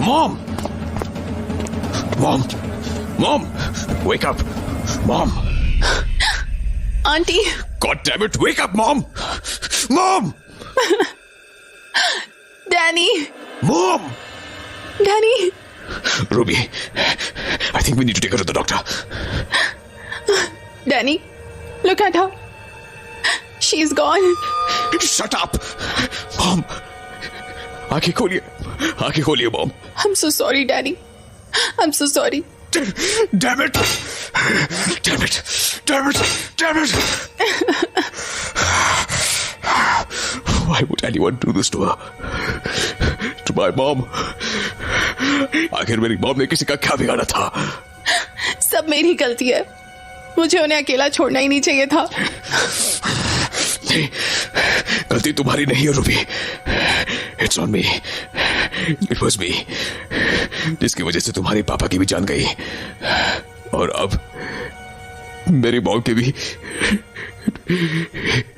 Mom! Mom! Mom! Wake up! Mom! Aunty. God damn it! Wake up, Mom! Mom! Danny. Mom! Danny. Ruby, I think we need to take her to the doctor. Danny, look at her. She's gone. Shut up! Mom! आंखें खोलिए, आंखें खोलिए, Mom. I'm so sorry, Daddy. I'm so sorry. Damn it! Damn it! Damn it! Damn it! Why would anyone do this to her? To my mom? आखिर मेरी mom ने किसी का क्या बिगाड़ा था? सब मेरी गलती है। मुझे उन्हें अकेला छोड़ना ही नहीं चाहिए था। नहीं, गलती तुम्हारी नहीं है Ruby. It's on me. It was me. जिसकी वजह से तुम्हारे पापा की भी जान गई और अब मेरी मॉम की भी।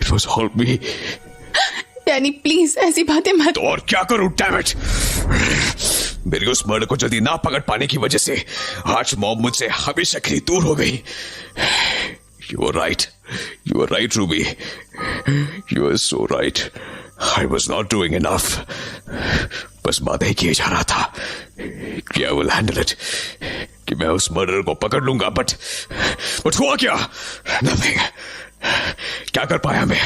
It was all me. Danny please ऐसी बातें मत। तो और क्या करूं? Damn it! मेरी उस मर्डर को जल्दी ना पकड़ पाने की वजह से आज मॉम मुझसे हमेशा के लिए दूर हो गई। You were right. You were right, Ruby. You were so right. I was not doing enough. बस बातें ही किए जा रहा था कि I will handle it. कि मैं उस मर्डर को पकड़ लूंगा, but हुआ क्या? Nothing. क्या कर पाया मैं?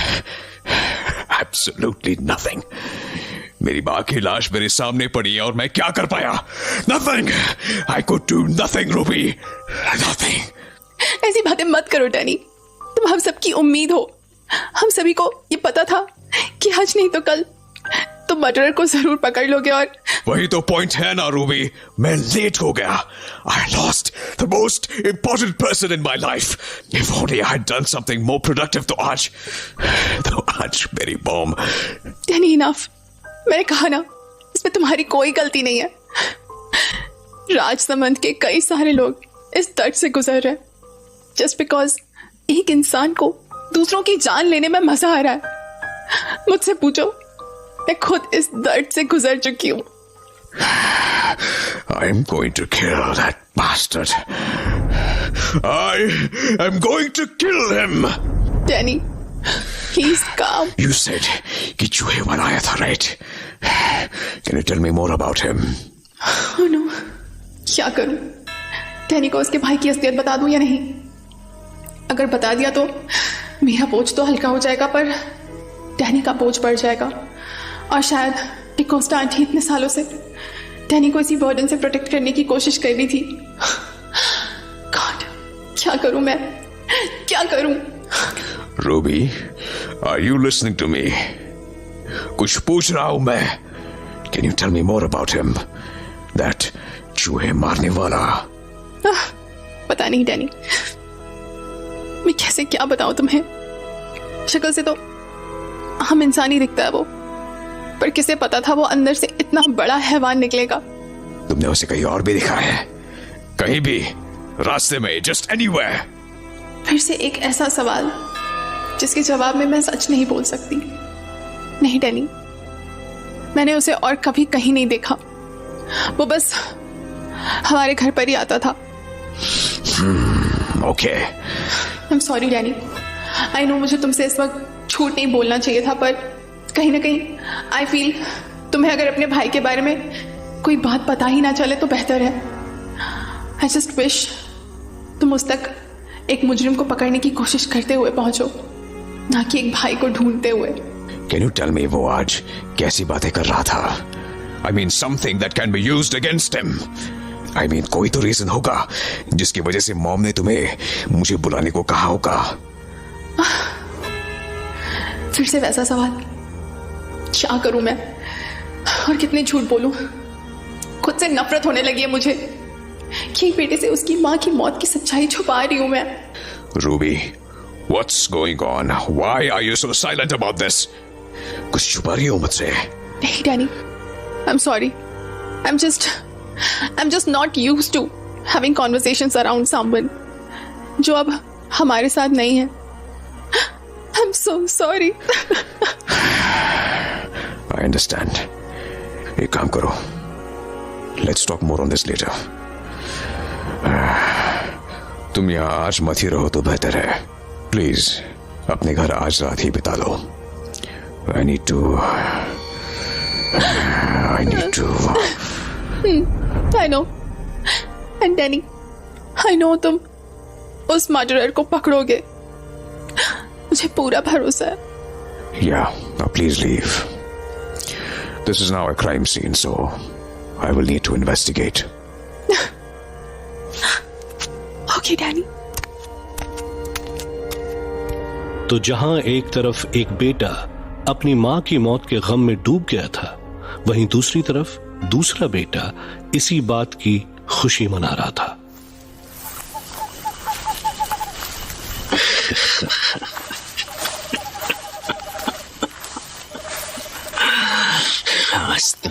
Absolutely nothing. मेरी माँ की लाश मेरे सामने पड़ी है और मैं क्या कर पाया? Nothing. I could do nothing, Ruby. Nothing. ऐसी बातें मत करो डैनी। तुम हम सबकी उम्मीद हो। हम सभी को ये पता था कि आज नहीं तो कल तुम मर्डरर को जरूर पकड़ लोगे और वही तो पॉइंट है ना रूबी। मैं लेट हो गया। I lost the most important person in my life. If only I had done something more productive तो आज मेरी बॉम। Danny enough. मैंने कहा ना, इसमें तुम्हारी कोई गलती नहीं है। राजसमंद के कई सारे लोग इस दर्द से गुजर रहे हैं जस्ट बिकॉज एक इंसान को दूसरों की जान लेने में मजा आ रहा है। मुझसे पूछो, मैं खुद इस दर्द से गुजर चुकी हूं। I'm going to kill that bastard. I am going to kill him. Danny please काम। You said कि चूहे बनाया था, right? Can you tell me more about him? Oh no, क्या करूं? डैनी को उसके भाई की असलियत बता दूं या नहीं? अगर बता दिया तो मेरा बोझ तो हल्का हो जाएगा, पर डैनी का बोझ बढ़ जाएगा। और शायद डिकोस्टा आंटी इतने सालों से डैनी को इसी बर्डन से प्रोटेक्ट करने की कोशिश कर रही थी। गॉड, क्या करूं मैं? क्या करूं? Ruby, are you listening to me? कुछ पूछ रहा हूं मैं। Can you tell me more about him? That चूहे मारने वाला। पता नहीं डैनी, मैं कैसे क्या बताऊं तुम्हें। शक्ल से तो हम इंसानी दिखता है वो, पर किसे पता था वो अंदर से इतना बड़ा हैवान निकलेगा। तुमने उसे कहीं और भी दिखा है? कहीं भी? रास्ते में? Just anywhere? फिर से एक ऐसा सवाल जिसके जवाब में मैं सच नहीं बोल सकती। नहीं डैनी, मैंने उसे और कभी कहीं नहीं देखा। वो बस हमारे घर पर ही आता था। Okay. I am sorry Danny. I no मुझे तुमसे इस वक्त झूठ नहीं बोलना चाहिए था, पर कहीं ना कहीं आई फील तुम्हें अगर अपने भाई के बारे में कोई बात पता ही ना चले तो बेहतर है। आई जस्ट विश तुम उस तक एक मुजरिम को पकड़ने की कोशिश करते हुए पहुंचो, ना कि एक भाई को ढूंढते हुए। Can you tell me वो आज कैसी बातें कर रहा था? I mean something that can be used against him. I mean कोई तो रीजन होगा जिसकी वजह से मॉम ने तुम्हें मुझे बुलाने को कहा होगा। फिर से वैसा सवाल। क्या करूं मैं और कितने झूठ बोलूं? खुद से नफरत होने लगी है मुझे कि एक बेटे से उसकी मां की मौत की सच्चाई छुपा रही हूं मैं। Ruby, what's going on? Why are you so silent about this? कुछ छुपा रही हो मुझसे? नहीं Danny, I'm sorry. I'm just not used to having conversations around someone जो अब हमारे साथ नहीं है। I'm so sorry. I understand. एक काम करो, let's talk more on this later. तुम यहाँ आज मत ही रहो तो बेहतर है. प्लीज अपने घर आज रात ही बिता लो. I need to I know. And Danny, I know तुम उस मर्डरर को पकड़ोगे. मुझे पूरा भरोसा है. Yeah, now please leave. This is now a crime scene, so I will need to investigate. Okay, Danny. तो जहां एक तरफ एक बेटा अपनी मां की मौत के गम में डूब गया था, वहीं दूसरी तरफ दूसरा बेटा इसी बात की खुशी मना रहा था. आज तो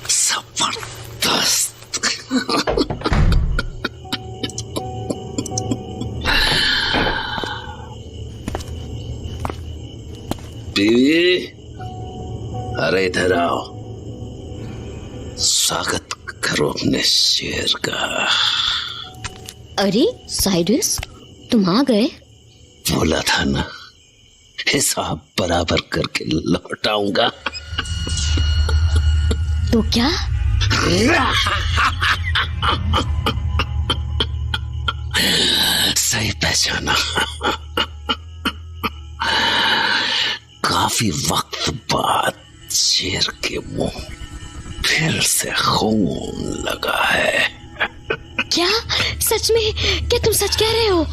जबरदस्त. बीवी, अरे इधर आओ. स्वागत करो अपने शेर का. अरे साइरस, तुम आ गए. बोला था ना, हिसाब बराबर करके लौटाऊंगा. तो क्या? सही पहचाना. काफी वक्त बाद शेर के मुंह फिर से खून लगा है. क्या? सच में? क्या तुम सच कह रहे हो?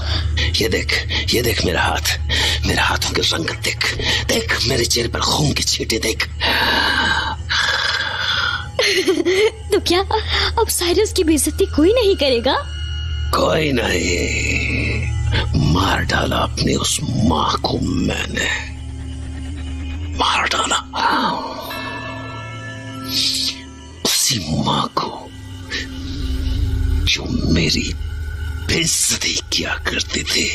ये देख मेरा हाथ. मेरे हाथों की रंगत देख. देख मेरे चेहरे पर खून की छींटे देख. तो क्या अब साइरस की बेइज्जती कोई नहीं करेगा? कोई नहीं. मार डाला अपनी उस माँ को मैंने. मार डाला उसी माँ को जो मेरी बेइज्जती किया करती थी.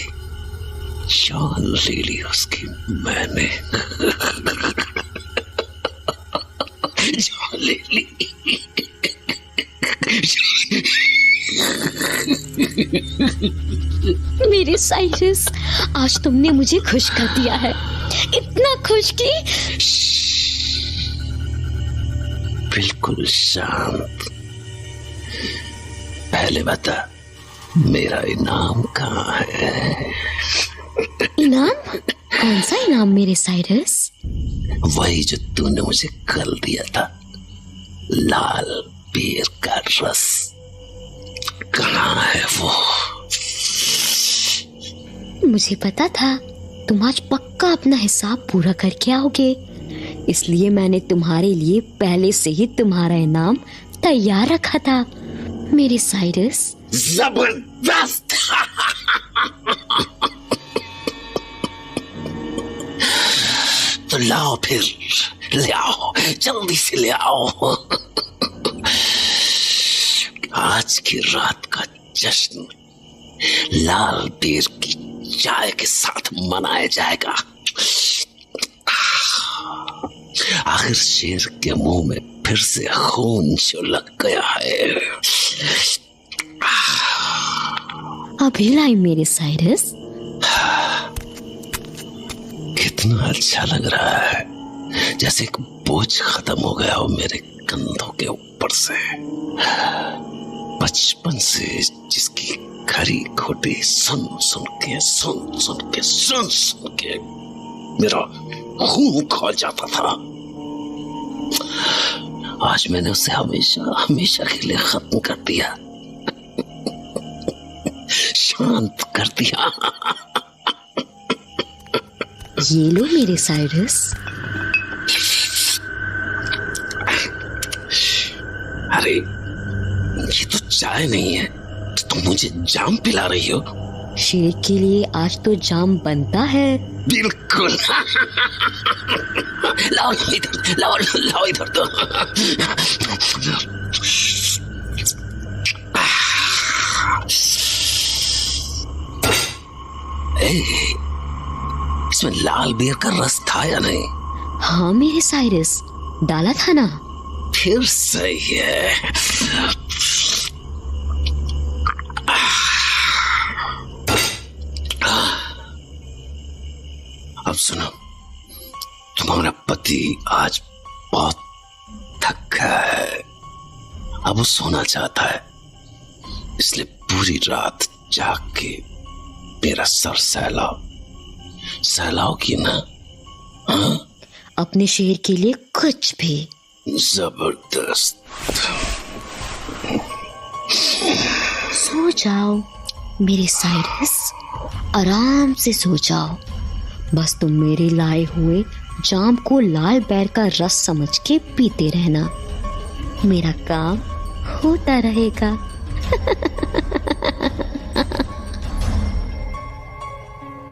जान ले ली उसकी मैंने. जान ले ली. मेरे साइरस, आज तुमने मुझे खुश कर दिया है. इतना खुश कि बिल्कुल शांत. पहले बता, मेरा इनाम कहाँ है? इनाम? कौन सा इनाम मेरे साइरस? वही जो तूने मुझे कल दिया था, लाल बेर का रस. कहाँ है वो? मुझे पता था तुम आज पक्का अपना हिसाब पूरा करके आओगे, इसलिए मैंने तुम्हारे लिए पहले से ही तुम्हारा इनाम तैयार रखा था मेरे साइरस. जबरदस्त. तो लाओ फिर, ले आओ, जल्दी से ले आओ. आज की रात का जश्न लाल बेर की चाय के साथ मनाया जाएगा. आखिर शेर के मुंह में फिर से खून छलक गया है. अभी लाई मेरे साइरस. कितना अच्छा लग रहा है, जैसे एक बोझ खत्म हो गया हो मेरे कंधों के ऊपर से. बचपन से जिसकी खरी खोटी सुन सुन के मेरा खून खौल जाता था, आज मैंने उसे हमेशा के लिए खत्म कर दिया. शांत कर दिया. ये लो मेरे साइरस. अरे ये तो चाय नहीं है, तो तुम मुझे जाम पिला रही हो. शेर के लिए आज तो जाम बनता है. बिल्कुल. लाओ इधर, लाओ इधर तो. इसमें लाल बेर का रस था या नहीं? हाँ मेरे साइरस, डाला था ना? फिर सही है। अब सुनो, तुम्हारा पति आज बहुत थक गया है, अब वो सोना चाहता है, इसलिए पूरी रात जाग के मेरा सर सहलाओ की ना। हाँ? अपने शेर के लिए कुछ भी। जबरदस्त। सो जाओ मेरे साइरस, आराम से सो जाओ। बस तुम मेरे लाए हुए जाम को लाल बेर का रस समझ के पीते रहना, मेरा काम होता रहेगा।